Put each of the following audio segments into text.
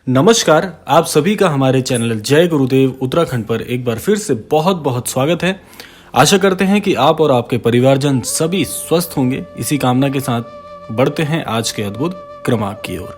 नमस्कार, आप सभी का हमारे चैनल जय गुरुदेव उत्तराखंड पर एक बार फिर से बहुत बहुत स्वागत है। आशा करते हैं कि आप और आपके परिवारजन सभी स्वस्थ होंगे। इसी कामना के साथ बढ़ते हैं आज के अद्भुत क्रमांक की ओर।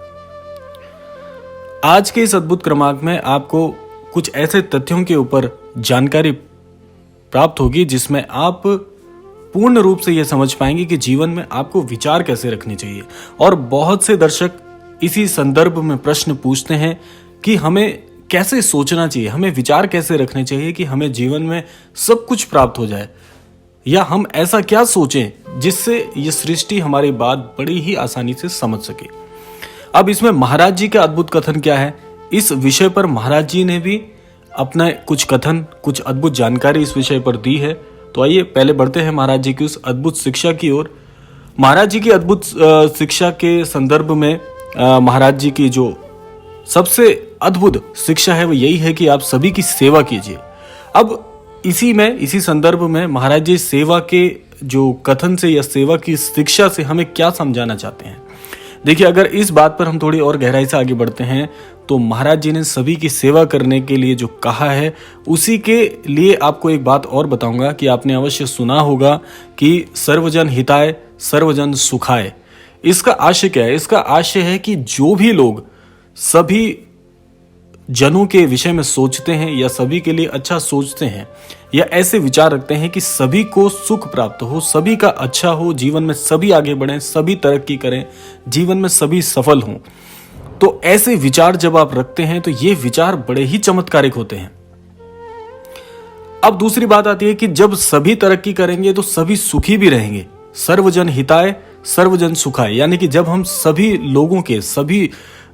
आज के इस अद्भुत क्रमांक में आपको कुछ ऐसे तथ्यों के ऊपर जानकारी प्राप्त होगी जिसमें आप पूर्ण रूप से यह समझ पाएंगे कि जीवन में आपको विचार कैसे रखने चाहिए। और बहुत से दर्शक इसी संदर्भ में प्रश्न पूछते हैं कि हमें कैसे सोचना चाहिए, हमें विचार कैसे रखने चाहिए कि हमें जीवन में सब कुछ प्राप्त हो जाए, या हम ऐसा क्या सोचें जिससे ये सृष्टि हमारी बात बड़ी ही आसानी से समझ सके। अब इसमें महाराज जी का अद्भुत कथन क्या है, इस विषय पर महाराज जी ने भी अपना कुछ कथन, कुछ अद्भुत जानकारी इस विषय पर दी है। तो आइए पहले बढ़ते हैं महाराज जी की उस अद्भुत शिक्षा की ओर। महाराज जी की अद्भुत शिक्षा के संदर्भ में महाराज जी की जो सबसे अद्भुत शिक्षा है वो यही है कि आप सभी की सेवा कीजिए। अब इसी संदर्भ में महाराज जी सेवा के जो कथन से या सेवा की शिक्षा से हमें क्या समझाना चाहते हैं। देखिए, अगर इस बात पर हम थोड़ी और गहराई से आगे बढ़ते हैं तो महाराज जी ने सभी की सेवा करने के लिए जो कहा है, उसी के लिए आपको एक बात और बताऊंगा कि आपने अवश्य सुना होगा कि सर्वजन हिताय सर्वजन सुखाय। इसका आशय क्या है? इसका आशय है कि जो भी लोग सभी जनों के विषय में सोचते हैं या सभी के लिए अच्छा सोचते हैं या ऐसे विचार रखते हैं कि सभी को सुख प्राप्त हो, सभी का अच्छा हो, जीवन में सभी आगे बढ़ें, सभी तरक्की करें, जीवन में सभी सफल हों, तो ऐसे विचार जब आप रखते हैं तो ये विचार बड़े ही चमत्कारिक होते हैं। अब दूसरी बात आती है कि जब सभी तरक्की करेंगे तो सभी सुखी भी रहेंगे। सर्वजन हिताय सर्वजन सुखाय, यानी कि जब हम सभी लोगों के, सभी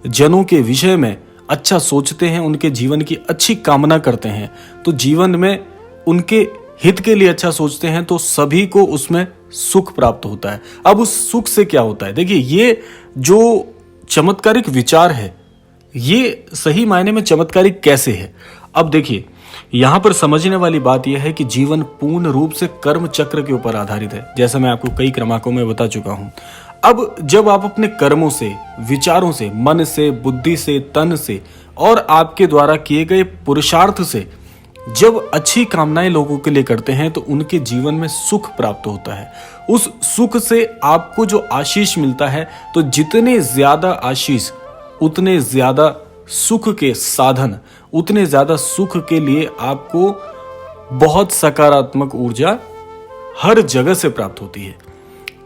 जनों के विषय में अच्छा सोचते हैं, उनके जीवन की अच्छी कामना करते हैं, तो जीवन में उनके हित के लिए अच्छा सोचते हैं तो सभी को उसमें सुख प्राप्त होता है। अब उस सुख से क्या होता है? देखिए, ये जो चमत्कारिक विचार है, ये सही मायने में चमत्कारिक कैसे है? अब देखिए, यहां पर समझने वाली बात यह है कि जीवन पूर्ण रूप से कर्म चक्र के ऊपर आधारित है, जैसा मैं आपको कई क्रमांकों में बता चुका हूं। अब जब आप अपने कर्मों से, विचारों से, मन से, बुद्धि से, तन से और आपके द्वारा किए गए पुरुषार्थ से जब अच्छी कामनाएं लोगों के लिए करते हैं तो उनके जीवन में सुख प्राप्त होता है। उस सुख से आपको जो आशीष मिलता है, तो जितने ज्यादा आशीष उतने ज्यादा सुख के साधन, उतने ज्यादा सुख के लिए आपको बहुत सकारात्मक ऊर्जा हर जगह से प्राप्त होती है।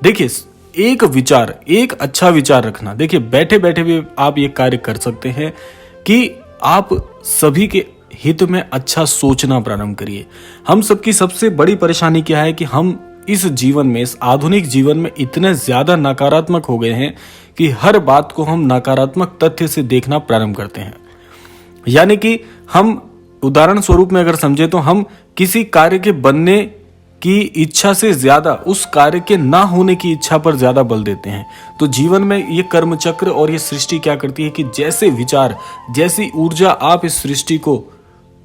देखिए, एक विचार, एक अच्छा विचार रखना, देखिए बैठे बैठे भी आप ये कार्य कर सकते हैं कि आप सभी के हित में अच्छा सोचना प्रारंभ करिए। हम सबकी सबसे बड़ी परेशानी क्या है कि हम इस जीवन में, इस आधुनिक जीवन में इतने ज्यादा नकारात्मक हो गए हैं कि हर बात को हम नकारात्मक तथ्य से देखना प्रारंभ करते हैं। यानी कि हम उदाहरण स्वरूप में अगर समझे तो हम किसी कार्य के बनने की इच्छा से ज्यादा उस कार्य के ना होने की इच्छा पर ज्यादा बल देते हैं। तो जीवन में ये कर्म चक्र और ये सृष्टि क्या करती है कि जैसे विचार, जैसी ऊर्जा आप इस सृष्टि को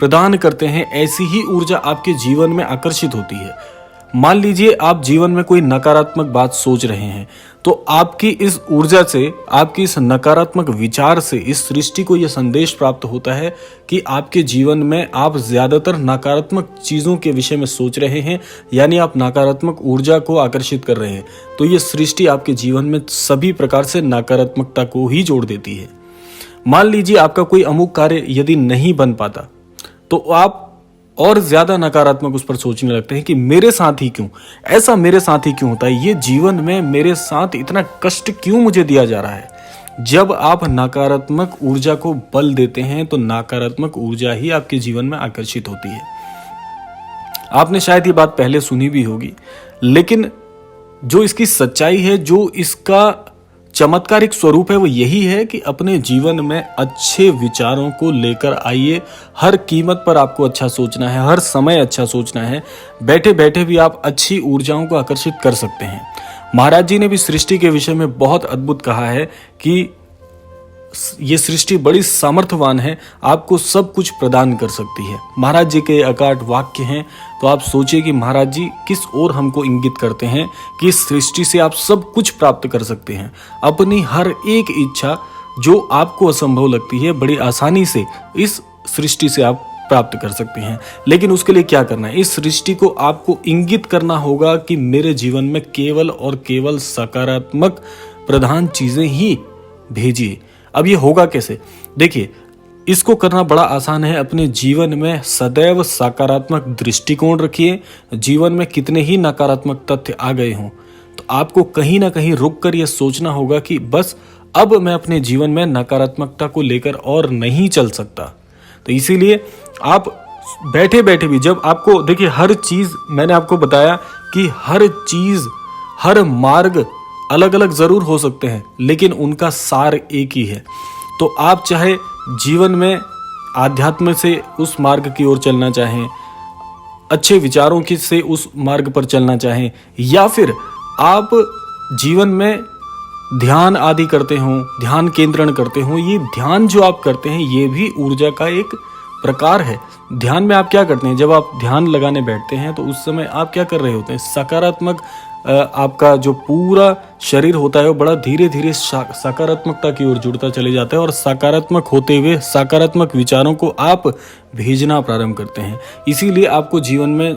प्रदान करते हैं, ऐसी ही ऊर्जा आपके जीवन में आकर्षित होती है। मान लीजिए आप जीवन में कोई नकारात्मक बात सोच रहे हैं, तो आपकी इस ऊर्जा से, आपकी इस नकारात्मक विचार से इस सृष्टि को यह संदेश प्राप्त होता है कि आपके जीवन में आप ज्यादातर नकारात्मक चीजों के विषय में सोच रहे हैं, यानी आप नकारात्मक ऊर्जा को आकर्षित कर रहे हैं। तो यह सृष्टि आपके जीवन में सभी प्रकार से नकारात्मकता को ही जोड़ देती है। मान लीजिए आपका कोई अमुक कार्य यदि नहीं बन पाता तो आप और ज्यादा नकारात्मक उस पर सोचने लगते हैं कि मेरे साथ ही क्यों, ऐसा मेरे साथ ही क्यों होता है, ये जीवन में मेरे साथ इतना कष्ट क्यों मुझे दिया जा रहा है। जब आप नकारात्मक ऊर्जा को बल देते हैं तो नकारात्मक ऊर्जा ही आपके जीवन में आकर्षित होती है। आपने शायद ये बात पहले सुनी भी होगी, लेकिन जो इसकी सच्चाई है, जो इसका चमत्कारिक स्वरूप है, वो यही है कि अपने जीवन में अच्छे विचारों को लेकर आइए। हर कीमत पर आपको अच्छा सोचना है, हर समय अच्छा सोचना है। बैठे बैठे भी आप अच्छी ऊर्जाओं को आकर्षित कर सकते हैं। महाराज जी ने भी सृष्टि के विषय में बहुत अद्भुत कहा है कि ये सृष्टि बड़ी सामर्थ्यवान है, आपको सब कुछ प्रदान कर सकती है। महाराज जी के अकाट वाक्य हैं, तो आप सोचिए कि महाराज जी किस ओर हमको इंगित करते हैं कि इस सृष्टि से आप सब कुछ प्राप्त कर सकते हैं। अपनी हर एक इच्छा जो आपको असंभव लगती है बड़ी आसानी से इस सृष्टि से आप प्राप्त कर सकते हैं। लेकिन उसके लिए क्या करना है? इस सृष्टि को आपको इंगित करना होगा कि मेरे जीवन में केवल और केवल सकारात्मक प्रधान चीजें ही भेजिए। अब ये होगा कैसे? देखिए, इसको करना बड़ा आसान है। अपने जीवन में सदैव सकारात्मक दृष्टिकोण रखिए। जीवन में कितने ही नकारात्मक तथ्य आ गए हों तो आपको कहीं ना कहीं रुक कर यह सोचना होगा कि बस अब मैं अपने जीवन में नकारात्मकता को लेकर और नहीं चल सकता। तो इसीलिए आप बैठे बैठे भी, जब आपको देखिए, हर चीज मैंने आपको बताया कि हर चीज, हर मार्ग अलग अलग जरूर हो सकते हैं लेकिन उनका सार एक ही है। तो आप चाहे जीवन में आध्यात्म से उस मार्ग की ओर चलना चाहें, अच्छे विचारों की से उस मार्ग पर चलना चाहें, या फिर आप जीवन में ध्यान आदि करते हो, ध्यान केंद्रण करते हो, ये ध्यान जो आप करते हैं ये भी ऊर्जा का एक प्रकार है। ध्यान में आप क्या करते हैं? जब आप ध्यान लगाने बैठते हैं तो उस समय आप क्या कर रहे होते हैं? सकारात्मक, आपका जो पूरा शरीर होता है वो बड़ा धीरे धीरे सकारात्मकता की ओर जुड़ता चले जाता है और सकारात्मक होते हुए सकारात्मक विचारों को आप भेजना प्रारंभ करते हैं। इसीलिए आपको जीवन में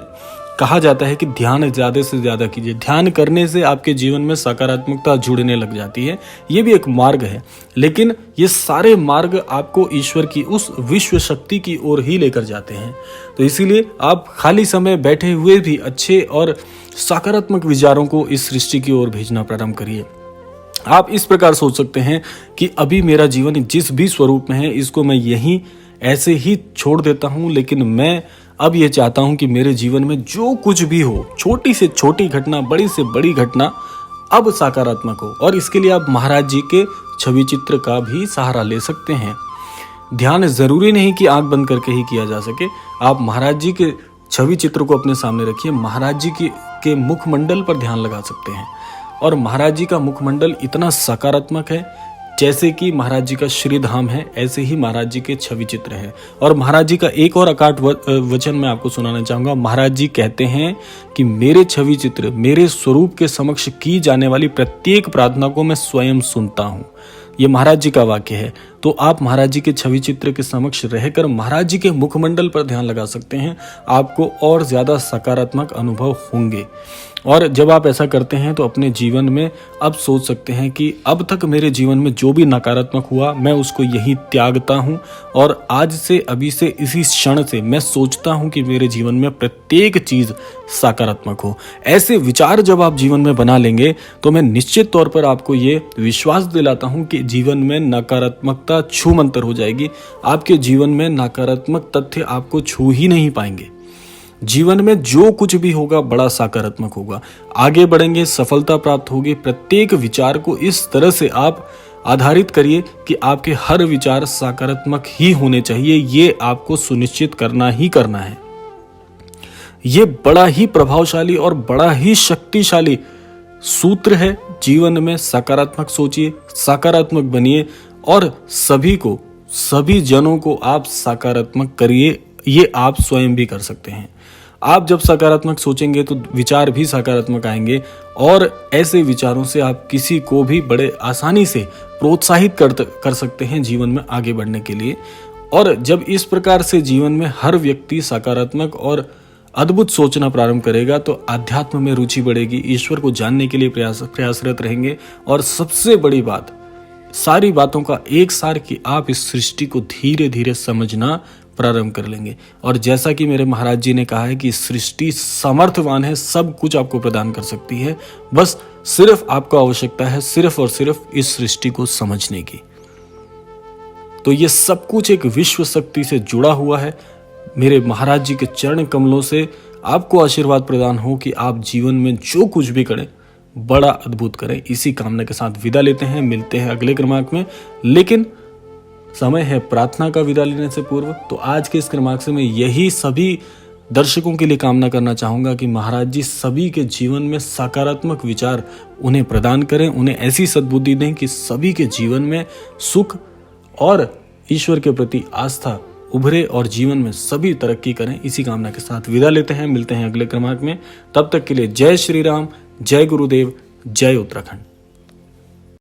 कहा जाता है कि ध्यान ज़्यादा से ज़्यादा कीजिए। ध्यान करने से आपके जीवन में सकारात्मकता जुड़ने लग जाती है। ये भी एक मार्ग है, लेकिन ये सारे मार्ग आपको ईश्वर की उस विश्व शक्ति की ओर ही लेकर जाते हैं। तो इसीलिए आप खाली समय बैठे हुए भी अच्छे और सकारात्मक विचारों को इस सृष्टि की ओर भेजना प्रारंभ करिए। आप इस प्रकार सोच सकते हैं कि अभी मेरा जीवन जिस भी स्वरूप में है इसको मैं यहीं ऐसे ही छोड़ देता हूँ, लेकिन मैं अब ये चाहता हूं कि मेरे जीवन में जो कुछ भी हो, छोटी से छोटी घटना, बड़ी से बड़ी घटना, अब सकारात्मक हो। और इसके लिए आप महाराज जी के छवि चित्र का भी सहारा ले सकते हैं। ध्यान जरूरी नहीं कि आंख बंद करके ही किया जा सके। आप महाराज जी के छवि चित्र को अपने सामने रखिए, महाराज जी के मुखमंडल पर ध्यान लगा सकते हैं। और महाराज जी का मुखमंडल इतना सकारात्मक है, जैसे कि महाराज जी का श्री धाम है ऐसे ही महाराज जी के छवि चित्र है। और महाराज जी का एक और अकाट वचन मैं आपको सुनाना चाहूंगा। महाराज जी कहते हैं कि मेरे छवि चित्र, मेरे स्वरूप के समक्ष की जाने वाली प्रत्येक प्रार्थना को मैं स्वयं सुनता हूँ। ये महाराज जी का वाक्य है। तो आप महाराज जी के छवि चित्र के समक्ष रहकर महाराज जी के मुखमंडल पर ध्यान लगा सकते हैं। आपको और ज्यादा सकारात्मक अनुभव होंगे। और जब आप ऐसा करते हैं तो अपने जीवन में अब सोच सकते हैं कि अब तक मेरे जीवन में जो भी नकारात्मक हुआ मैं उसको यही त्यागता हूं, और आज से, अभी से, इसी क्षण से मैं सोचता हूं कि मेरे जीवन में प्रत्येक चीज सकारात्मक हो। ऐसे विचार जब आप जीवन में बना लेंगे तो मैं निश्चित तौर पर आपको ये विश्वास दिलाता हूं कि जीवन में नकारात्मकता छूमंतर हो जाएगी। आपके जीवन में नकारात्मक तथ्य आपको छू ही नहीं पाएंगे। जीवन में जो कुछ भी होगा बड़ा सकारात्मक होगा। आगे बढ़ेंगे, सफलता प्राप्त होगी। प्रत्येक विचार को इस तरह से आप आधारित करिए कि आपके हर विचार सकारात्मक ही होने चाहिए। ये आपको सुनिश्चित करना ही करना है। ये बड़ा ही प्रभावशाली और बड़ा ही शक्तिशाली सूत्र है। जीवन में सकारात्मक सोचिए, सकारात्मक बनिए और सभी जनों को आप सकारात्मक करिए। ये आप स्वयं भी कर सकते हैं। आप जब सकारात्मक सोचेंगे तो विचार भी सकारात्मक आएंगे, और ऐसे विचारों से आप किसी को भी बड़े आसानी से प्रोत्साहित कर सकते हैं जीवन में आगे बढ़ने के लिए। और जब इस प्रकार से जीवन में हर व्यक्ति सकारात्मक और अद्भुत सोचना प्रारंभ करेगा तो आध्यात्म में रुचि बढ़ेगी, ईश्वर को जानने के लिए प्रयासरत रहेंगे। और सबसे बड़ी बात, सारी बातों का एक सार कि आप इस सृष्टि को धीरे धीरे समझना प्रारंभ कर लेंगे। और जैसा कि मेरे महाराज जी ने कहा है कि सृष्टि समर्थवान है, सब कुछ आपको प्रदान कर सकती है। बस सिर्फ आपको आवश्यकता है सिर्फ और सिर्फ इस सृष्टि को समझने की। तो ये सब कुछ एक विश्व शक्ति से जुड़ा हुआ है। मेरे महाराज जी के चरण कमलों से आपको आशीर्वाद प्रदान हो कि आप जीवन में जो कुछ भी करें बड़ा अद्भुत करें। इसी कामना के साथ विदा लेते हैं, मिलते हैं अगले क्रमांक में। लेकिन समय है प्रार्थना का विदा लेने से पूर्व। तो आज के इस क्रमांक से मैं यही सभी दर्शकों के लिए कामना करना चाहूंगा कि महाराज जी सभी के जीवन में सकारात्मक विचार उन्हें प्रदान करें, उन्हें ऐसी सद्बुद्धि दें कि सभी के जीवन में सुख और ईश्वर के प्रति आस्था उभरे और जीवन में सभी तरक्की करें। इसी कामना के साथ विदा लेते हैं, मिलते हैं अगले क्रमांक में। तब तक के लिए जय श्री राम, जय गुरुदेव, जय उत्तराखंड।